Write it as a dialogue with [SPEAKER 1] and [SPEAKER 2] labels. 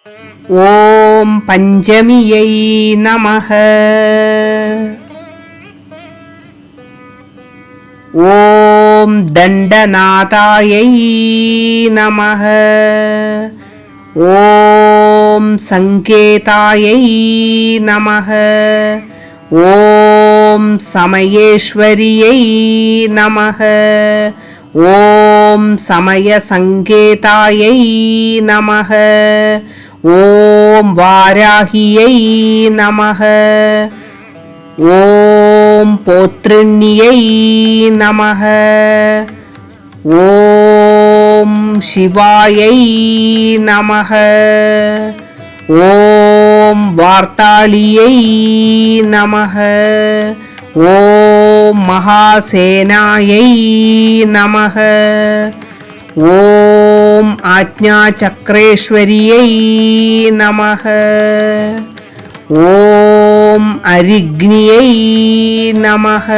[SPEAKER 1] ॐ पञ्चम्यै नमः। ॐ दण्डनाथायै नमः। ॐ संकेतायै नमः। ॐ समयेश्वर्यै नमः। ॐ समयसंकेतायै नमः। ॐ वाराह्यै नमः। ॐ पौत्रिण्यै नमः। ॐ शिवायै नमः। ॐ वार्ताळियै नमः। ॐ महासेनायै नमः। ॐ आज्ञाचक्रेश्वर्यै नमः। ॐ अरिग्न्यै नमः।